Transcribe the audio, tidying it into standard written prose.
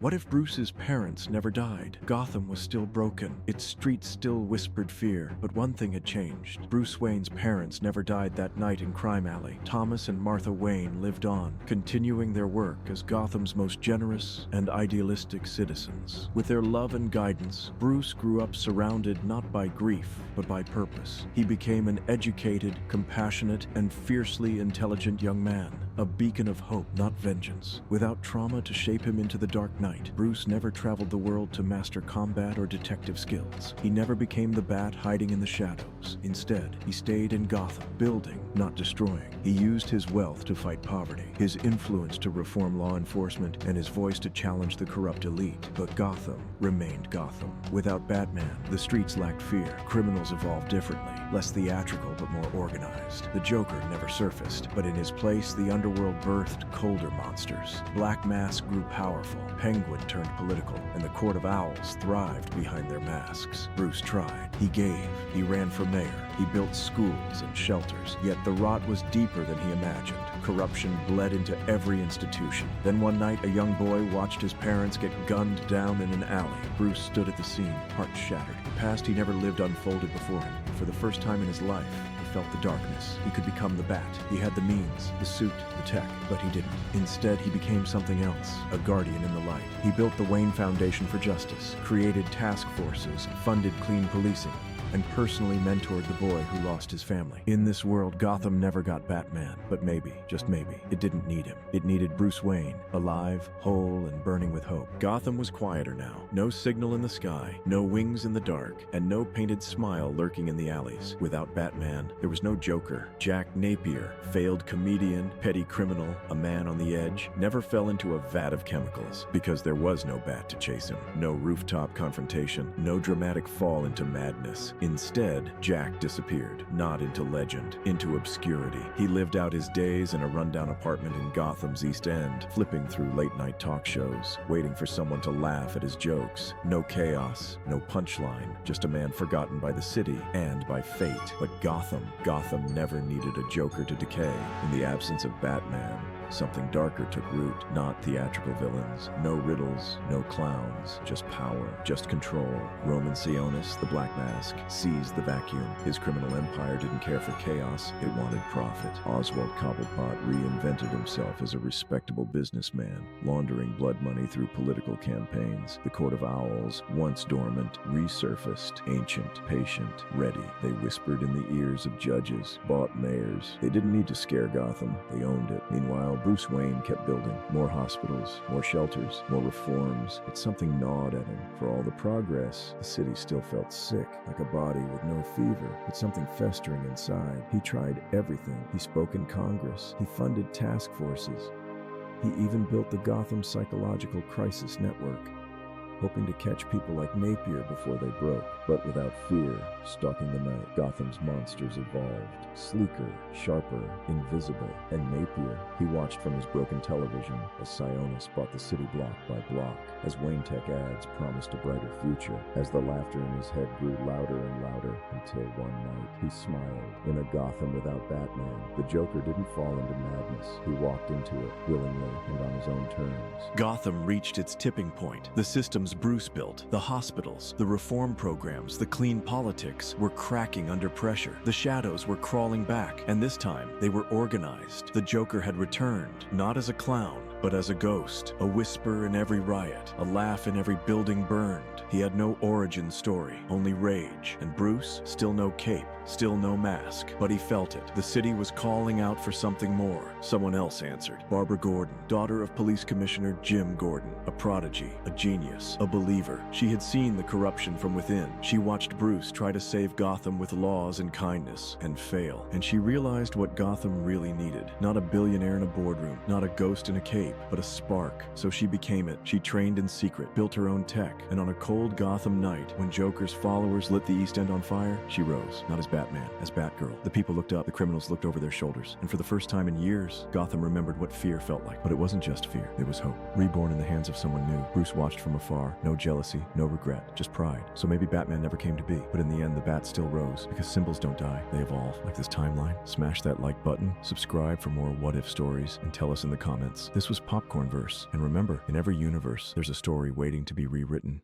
What if Bruce's parents never died? Gotham was still broken. Its streets still whispered fear. But one thing had changed. Bruce Wayne's parents never died that night in Crime Alley. Thomas and Martha Wayne lived on, continuing their work as Gotham's most generous and idealistic citizens. With their love and guidance, Bruce grew up surrounded not by grief, but by purpose. He became an educated, compassionate, and fiercely intelligent young man. A beacon of hope, not vengeance. Without trauma to shape him into the Dark Knight, Bruce never traveled the world to master combat or detective skills. He never became the Bat hiding in the shadows. Instead, he stayed in Gotham, building, not destroying. He used his wealth to fight poverty, his influence to reform law enforcement, and his voice to challenge the corrupt elite. But Gotham remained Gotham. Without Batman, the streets lacked fear. Criminals evolved differently, less theatrical but more organized. The Joker never surfaced, but in his place, the underworld birthed colder monsters. Black Mask grew powerful, Penguin turned political, and the Court of Owls thrived behind their masks. Bruce tried. He gave. He ran for mayor. He built schools and shelters. Yet the rot was deeper than he imagined. Corruption bled into every institution. Then one night, a young boy watched his parents get gunned down in an alley. Bruce stood at the scene, heart shattered. The past he never lived unfolded before him. For the first time in his life, he felt the darkness. He could become the Bat. He had the means, the suit, the tech, but he didn't. Instead, he became something else, a guardian in the light. He built the Wayne Foundation for Justice, created task forces, funded clean policing, and personally mentored the boy who lost his family. In this world, Gotham never got Batman, but maybe, just maybe, it didn't need him. It needed Bruce Wayne, alive, whole, and burning with hope. Gotham was quieter now. No signal in the sky, no wings in the dark, and no painted smile lurking in the alleys. Without Batman, there was no Joker. Jack Napier, failed comedian, petty criminal, a man on the edge, never fell into a vat of chemicals, because there was no Bat to chase him. No rooftop confrontation, no dramatic fall into madness. Instead, Jack disappeared, not into legend, into obscurity. He lived out his days in a rundown apartment in Gotham's East End, flipping through late-night talk shows, waiting for someone to laugh at his jokes. No chaos, no punchline, just a man forgotten by the city and by fate. But Gotham never needed a Joker to decay. In the absence of Batman, something darker took root. Not theatrical villains, no riddles, no clowns, just power, just control. Roman Sionis, the Black Mask, seized the vacuum. His criminal empire didn't care for chaos, it wanted profit. Oswald Cobblepot reinvented himself as a respectable businessman, laundering blood money through political campaigns. The Court of Owls, once dormant, resurfaced, ancient, patient, ready. They whispered in the ears of judges, bought mayors. They didn't need to scare Gotham, they owned it. Meanwhile, Bruce Wayne kept building. More hospitals, more shelters, more reforms. But something gnawed at him. For all the progress, the city still felt sick, like a body with no fever, but something festering inside. He tried everything. He spoke in Congress. He funded task forces. He even built the Gotham Psychological Crisis Network, hoping to catch people like Napier before they broke. But without fear stalking the night, Gotham's monsters evolved. Sleeker, sharper, invisible. And Napier, he watched from his broken television as Sionis bought the city block by block, as Wayne Tech ads promised a brighter future, as the laughter in his head grew louder and louder, until one night he smiled. In a Gotham without Batman, the Joker didn't fall into madness. He walked into it, willingly and on his own terms. Gotham reached its tipping point. The systems Bruce built, the hospitals, the reform programs, the clean politics were cracking under pressure. The shadows were crawling back, and this time they were organized. The Joker had returned, not as a clown, but as a ghost, a whisper in every riot, a laugh in every building burned. He had no origin story, only rage. And Bruce, still no cape, still no mask, but he felt it. The city was calling out for something more. Someone else answered. Barbara Gordon, daughter of Police Commissioner Jim Gordon, a prodigy, a genius, a believer. She had seen the corruption from within. She watched Bruce try to save Gotham with laws and kindness, and fail. And she realized what Gotham really needed. Not a billionaire in a boardroom, not a ghost in a cape, but a spark. So she became it. She trained in secret, built her own tech, and on a cold Gotham night, when Joker's followers lit the East End on fire, she rose, not as Batman, as Batgirl. The people looked up, the criminals looked over their shoulders, and for the first time in years, Gotham remembered what fear felt like. But it wasn't just fear, it was hope. Reborn in the hands of someone new. Bruce watched from afar, no jealousy, no regret, just pride. So maybe Batman never came to be, but in the end, the Bat still rose, because symbols don't die, they evolve. Like this timeline. Smash that like button, subscribe for more what-if stories, and tell us in the comments. This was Popcornverse. And remember, in every universe, there's a story waiting to be rewritten.